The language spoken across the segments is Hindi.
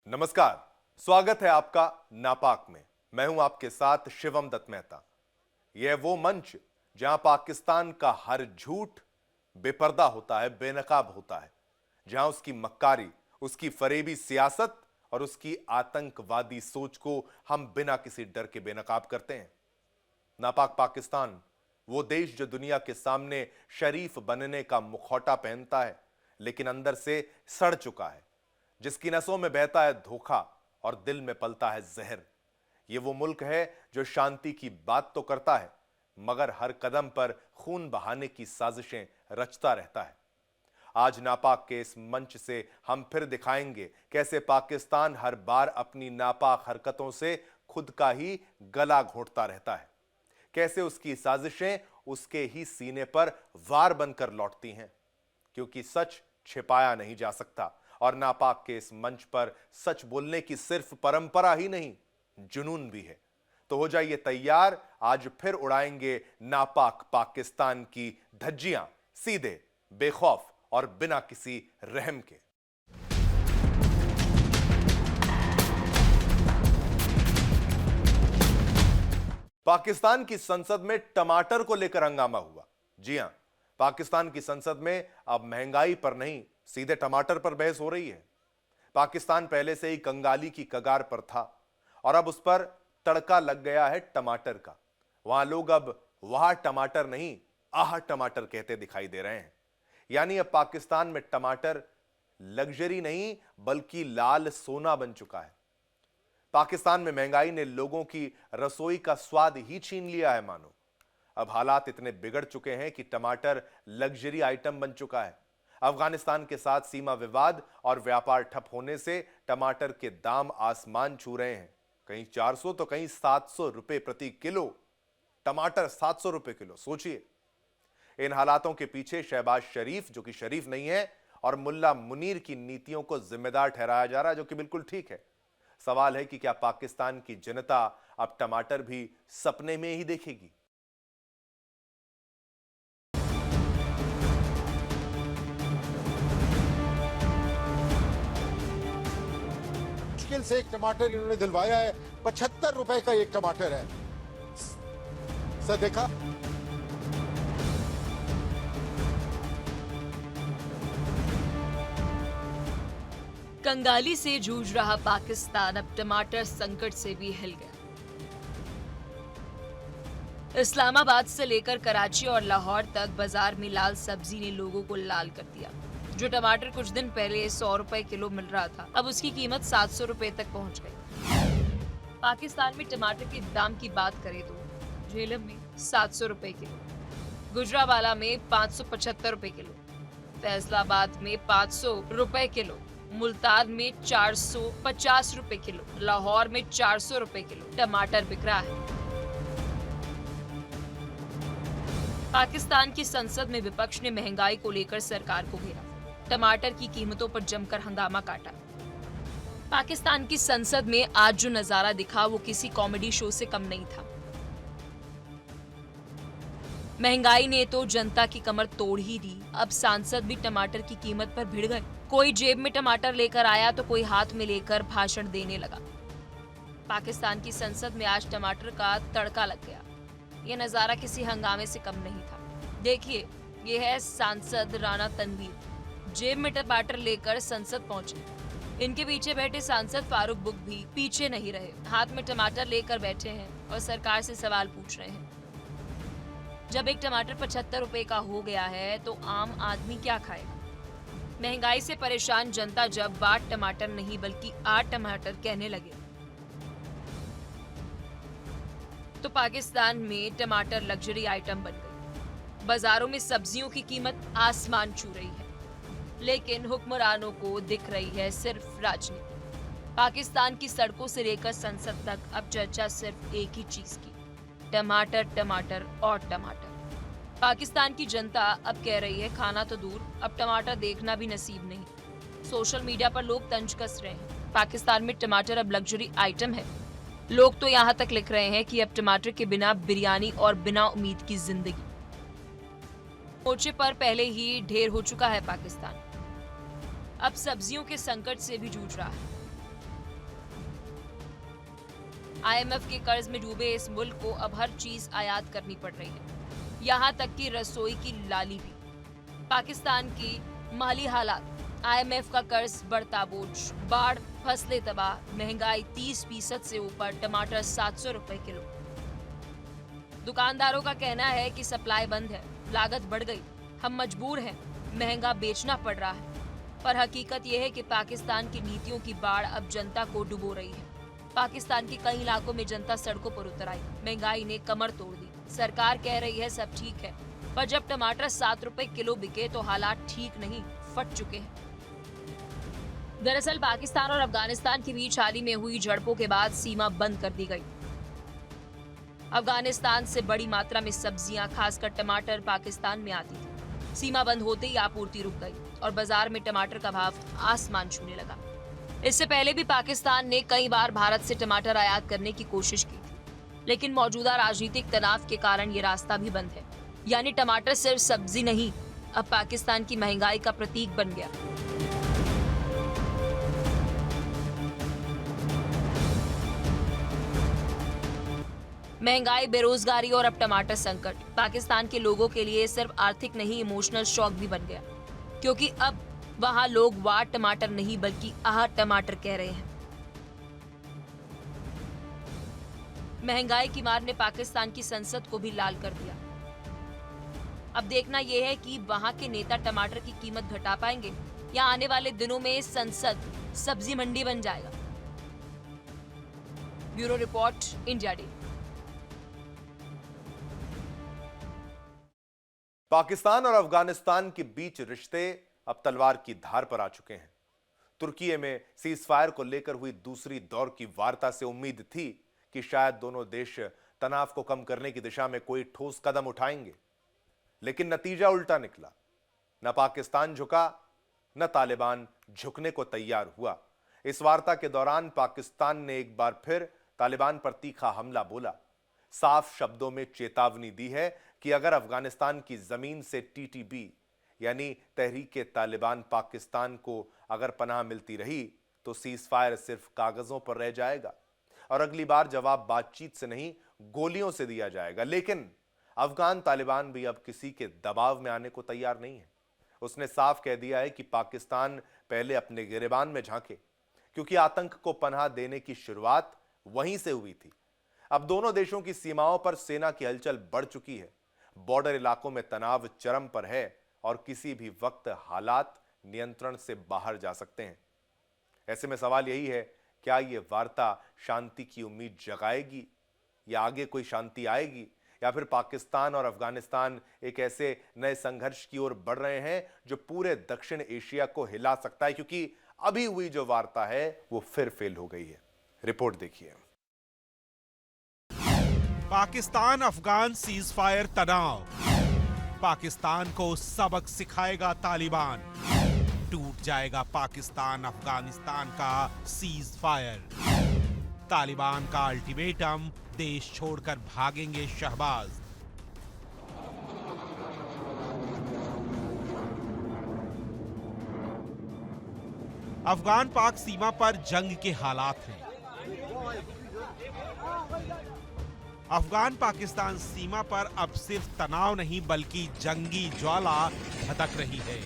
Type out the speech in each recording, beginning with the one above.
नमस्कार, स्वागत है आपका नापाक में। मैं हूं आपके साथ शिवम दत्त मेहता। यह वो मंच जहां पाकिस्तान का हर झूठ बेपर्दा होता है, बेनकाब होता है, जहां उसकी मक्कारी, उसकी फरेबी सियासत और उसकी आतंकवादी सोच को हम बिना किसी डर के बेनकाब करते हैं। नापाक पाकिस्तान वो देश जो दुनिया के सामने शरीफ बनने का मुखौटा पहनता है, लेकिन अंदर से सड़ चुका है, जिसकी नसों में बहता है धोखा और दिल में पलता है जहर। यह वो मुल्क है जो शांति की बात तो करता है, मगर हर कदम पर खून बहाने की साजिशें रचता रहता है। आज नापाक के इस मंच से हम फिर दिखाएंगे कैसे पाकिस्तान हर बार अपनी नापाक हरकतों से खुद का ही गला घोंटता रहता है, कैसे उसकी साजिशें उसके ही सीने पर वार बनकर लौटती हैं, क्योंकि सच छिपाया नहीं जा सकता। और नापाक के इस मंच पर सच बोलने की सिर्फ परंपरा ही नहीं, जुनून भी है। तो हो जाइए तैयार, आज फिर उड़ाएंगे नापाक पाकिस्तान की धज्जियां, सीधे, बेखौफ और बिना किसी रहम के। पाकिस्तान की संसद में टमाटर को लेकर हंगामा हुआ। जी हां, पाकिस्तान की संसद में अब महंगाई पर नहीं, सीधे टमाटर पर बहस हो रही है। पाकिस्तान पहले से ही कंगाली की कगार पर था और अब उस पर तड़का लग गया है टमाटर का। वहां लोग अब वाह टमाटर नहीं, आह टमाटर कहते दिखाई दे रहे हैं। यानी अब पाकिस्तान में टमाटर लग्जरी नहीं बल्कि लाल सोना बन चुका है। पाकिस्तान में महंगाई ने लोगों की रसोई का स्वाद ही छीन लिया है मानो। अब हालात इतने बिगड़ चुके हैं कि टमाटर लग्जरी आइटम बन चुका है। अफगानिस्तान के साथ सीमा विवाद और व्यापार ठप होने से टमाटर के दाम आसमान छू रहे हैं। कहीं 400 तो कहीं 700 रुपए प्रति किलो। टमाटर 700 रुपए किलो, सोचिए। इन हालातों के पीछे शहबाज शरीफ, जो कि शरीफ नहीं है, और मुल्ला मुनीर की नीतियों को जिम्मेदार ठहराया जा रहा है, जो कि बिल्कुल ठीक है। सवाल है कि क्या पाकिस्तान की जनता अब टमाटर भी सपने में ही देखेगी? मुश्किल से एक टमाटर इन्होंने दिलवाया है। 75 रुपए का एक टमाटर है। सर देखा, कंगाली से जूझ रहा पाकिस्तान अब टमाटर संकट से भी हिल गया। इस्लामाबाद से लेकर कराची और लाहौर तक बाजार में लाल सब्जी ने लोगों को लाल कर दिया। जो टमाटर कुछ दिन पहले 100 रुपए किलो मिल रहा था, अब उसकी कीमत 700 रुपए तक पहुंच गई। पाकिस्तान में टमाटर के दाम की बात करें तो झेलम में 700 रुपए किलो, गुजरावाला में 575 रुपए किलो, फैसलाबाद में 500 रुपए किलो, मुल्तान में 450 रुपए किलो, लाहौर में 400 रुपए किलो टमाटर बिक रहा है। पाकिस्तान की संसद में विपक्ष ने महंगाई को लेकर सरकार को घेरा, टमाटर की कीमतों पर जमकर हंगामा काटा। पाकिस्तान की संसद में आज जो नजारा दिखा वो किसी कॉमेडी शो से कम नहीं था। महंगाई ने तो जनता की कमर तोड़ ही दी। अब सांसद भी टमाटर की कीमत पर भिड़ गए। कोई जेब में टमाटर लेकर आया तो कोई हाथ में लेकर भाषण देने लगा। पाकिस्तान की संसद में आज टमाटर का तड़का लग गया। यह नजारा किसी हंगामे से कम नहीं था। देखिए, ये है सांसद राणा तनवीर, जेब में टमाटर लेकर संसद पहुंचे। इनके पीछे बैठे सांसद फारूक बुक भी पीछे नहीं रहे, हाथ में टमाटर लेकर बैठे हैं और सरकार से सवाल पूछ रहे हैं। जब एक टमाटर 75 रुपए का हो गया है तो आम आदमी क्या खाएगा? महंगाई से परेशान जनता जब बाट टमाटर नहीं बल्कि आठ टमाटर कहने लगे तो पाकिस्तान में टमाटर लग्जरी आइटम बन गई। बाजारों में सब्जियों की कीमत आसमान छू रही है, लेकिन हुक्मरानों को दिख रही है सिर्फ राजनीति। पाकिस्तान की सड़कों से लेकर संसद तक अब चर्चा सिर्फ एक ही चीज की, टमाटर, टमाटर और टमाटर। पाकिस्तान की जनता अब कह रही है खाना तो दूर, अब टमाटर देखना भी नसीब नहीं। सोशल मीडिया पर लोग तंज कस रहे हैं, पाकिस्तान में टमाटर अब लग्जरी आइटम है। लोग तो यहाँ तक लिख रहे हैं कि अब टमाटर के बिना बिरयानी और बिना उम्मीद की जिंदगी। मोर्चे पर पहले ही ढेर हो चुका है पाकिस्तान। अब सब्जियों के संकट से भी जूझ रहा है। IMF के कर्ज में डूबे इस मुल्क को अब हर चीज आयात करनी पड़ रही है, यहाँ तक कि रसोई की लाली भी। पाकिस्तान की माली हालात, IMF का कर्ज बढ़ता बोझ, बाढ़, फसलें तबाह, महंगाई 30% से ऊपर, टमाटर 700 रुपए किलो। दुकानदारों का कहना है कि सप्लाई बंद है, लागत बढ़ गई, हम मजबूर हैं, महंगा बेचना पड़ रहा है। पर हकीकत यह है कि पाकिस्तान की नीतियों की बाढ़ अब जनता को डुबो रही है। पाकिस्तान के कई इलाकों में जनता सड़कों पर उतर आई, महंगाई ने कमर तोड़ दी। सरकार कह रही है सब ठीक है, पर जब टमाटर 7 रुपए किलो बिके तो हालात ठीक नहीं, फट चुके हैं। दरअसल पाकिस्तान और अफगानिस्तान के बीच हाल ही में हुई झड़पों के बाद सीमा बंद कर दी गई। अफगानिस्तान से बड़ी मात्रा में सब्जियां, खासकर टमाटर, पाकिस्तान में आती थी। सीमा बंद होते ही आपूर्ति रुक गई और बाजार में टमाटर का भाव आसमान छूने लगा। इससे पहले भी पाकिस्तान ने कई बार भारत से टमाटर आयात करने की कोशिश की थी, लेकिन मौजूदा राजनीतिक तनाव के कारण ये रास्ता भी बंद है। यानी टमाटर सिर्फ सब्जी नहीं, अब पाकिस्तान की महंगाई का प्रतीक बन गया। महंगाई, बेरोजगारी और अब टमाटर संकट पाकिस्तान के लोगों के लिए सिर्फ आर्थिक नहीं, इमोशनल शॉक भी बन गया, क्योंकि अब वहां लोग वाह टमाटर नहीं बल्कि आह टमाटर कह रहे हैं। महंगाई की मार ने पाकिस्तान की संसद को भी लाल कर दिया। अब देखना यह है कि वहां के नेता टमाटर की कीमत घटा पाएंगे या आने वाले दिनों में संसद सब्जी मंडी बन जाएगा। Bureau report, India day. Pakistan और अफगानिस्तान के बीच रिश्ते अब तलवार की धार पर आ चुके हैं। तुर्की में सीजफायर को लेकर हुई दूसरी दौर की वार्ता से उम्मीद थी कि शायद दोनों देश तनाव को कम करने की दिशा में कोई ठोस कदम उठाएंगे, लेकिन नतीजा उल्टा निकला। न पाकिस्तान झुका, न तालिबान झुकने को तैयार हुआ। इस वार्ता के दौरान पाकिस्तान ने एक बार फिर तालिबान पर तीखा हमला बोला, साफ शब्दों में चेतावनी दी है कि अगर अफगानिस्तान की जमीन से TTP यानी तहरीके तालिबान पाकिस्तान को अगर पनाह मिलती रही तो सीजफायर सिर्फ कागजों पर रह जाएगा और अगली बार जवाब बातचीत से नहीं, गोलियों से दिया जाएगा। लेकिन अफगान तालिबान भी अब किसी के दबाव में आने को तैयार नहीं है। उसने साफ कह दिया है कि पाकिस्तान पहले अपने गिरेबान में झांके, क्योंकि आतंक को पनाह देने की शुरुआत वहीं से हुई थी। अब दोनों देशों की सीमाओं पर सेना की हलचल बढ़ चुकी है। बॉर्डर इलाकों में तनाव चरम पर है और किसी भी वक्त हालात नियंत्रण से बाहर जा सकते हैं। ऐसे में सवाल यही है, क्या यह वार्ता शांति की उम्मीद जगाएगी या आगे कोई शांति आएगी, या फिर पाकिस्तान और अफगानिस्तान एक ऐसे नए संघर्ष की ओर बढ़ रहे हैं जो पूरे दक्षिण एशिया को हिला सकता है, क्योंकि अभी हुई जो वार्ता है वो फिर फेल हो गई है। रिपोर्ट देखिए। पाकिस्तान अफगान सीजफायर तनाव, पाकिस्तान को सबक सिखाएगा तालिबान, टूट जाएगा पाकिस्तान अफगानिस्तान का सीजफायर। तालिबान का अल्टीमेटम, देश छोड़कर भागेंगे शहबाज। अफगान पाक सीमा पर जंग के हालात हैं। अफगान पाकिस्तान सीमा पर अब सिर्फ तनाव नहीं बल्कि जंगी ज्वाला भड़क रही है।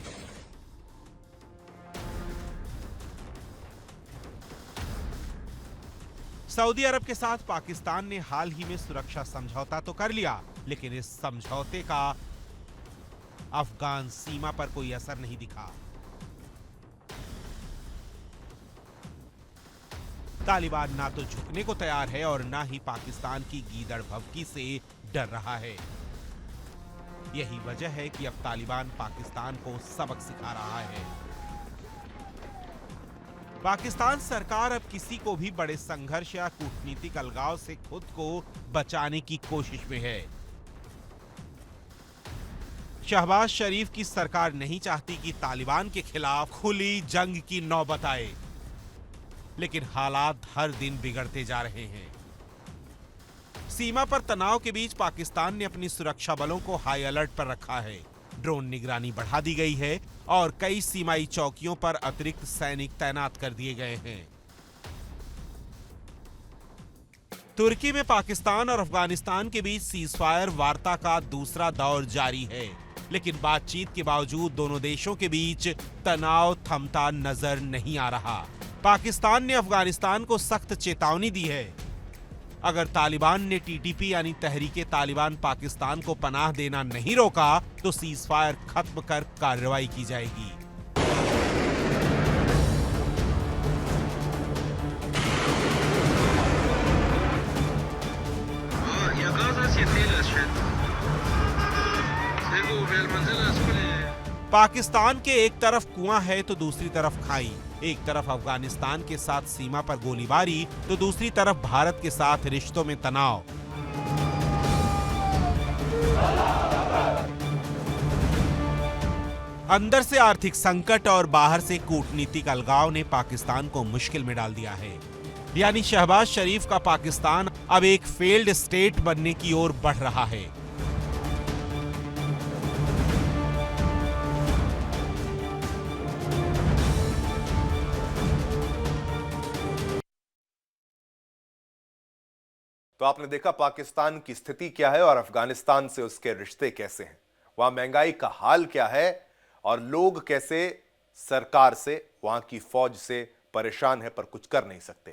सऊदी अरब के साथ पाकिस्तान ने हाल ही में सुरक्षा समझौता तो कर लिया, लेकिन इस समझौते का अफगान सीमा पर कोई असर नहीं दिखा। तालिबान ना तो झुकने को तैयार है और ना ही पाकिस्तान की गीदड़ भभकी से डर रहा है। यही वजह है कि अब तालिबान पाकिस्तान को सबक सिखा रहा है। पाकिस्तान सरकार अब किसी को भी बड़े संघर्ष या कूटनीतिक अलगाव से खुद को बचाने की कोशिश में है। शहबाज शरीफ की सरकार नहीं चाहती कि तालिबान के खिलाफ खुली जंग की नौबत आए, लेकिन हालात हर दिन बिगड़ते जा रहे हैं। सीमा पर तनाव के बीच पाकिस्तान ने अपनी सुरक्षा बलों को हाई अलर्ट पर रखा है। ड्रोन निगरानी बढ़ा दी गई है और कई सीमाई चौकियों पर अतिरिक्त सैनिक तैनात कर दिए गए हैं। तुर्की में पाकिस्तान और अफगानिस्तान के बीच सीजफायर वार्ता का दूसरा दौर जारी है, लेकिन बातचीत के बावजूद दोनों देशों के बीच तनाव थमता नजर नहीं आ रहा। पाकिस्तान ने अफगानिस्तान को सख्त चेतावनी दी है, अगर तालिबान ने टीटीपी यानी तहरीके तालिबान पाकिस्तान को पनाह देना नहीं रोका तो सीजफायर खत्म कर कार्रवाई की जाएगी। पाकिस्तान के एक तरफ कुआं है तो दूसरी तरफ खाई। एक तरफ अफगानिस्तान के साथ सीमा पर गोलीबारी तो दूसरी तरफ भारत के साथ रिश्तों में तनाव। अंदर से आर्थिक संकट और बाहर से कूटनीतिक अलगाव ने पाकिस्तान को मुश्किल में डाल दिया है। यानी शहबाज शरीफ का पाकिस्तान अब एक फेल्ड स्टेट बनने की ओर बढ़ रहा है। तो आपने देखा पाकिस्तान की स्थिति क्या है और अफगानिस्तान से उसके रिश्ते कैसे हैं, वहां महंगाई का हाल क्या है और लोग कैसे सरकार से, वहां की फौज से परेशान है पर कुछ कर नहीं सकते।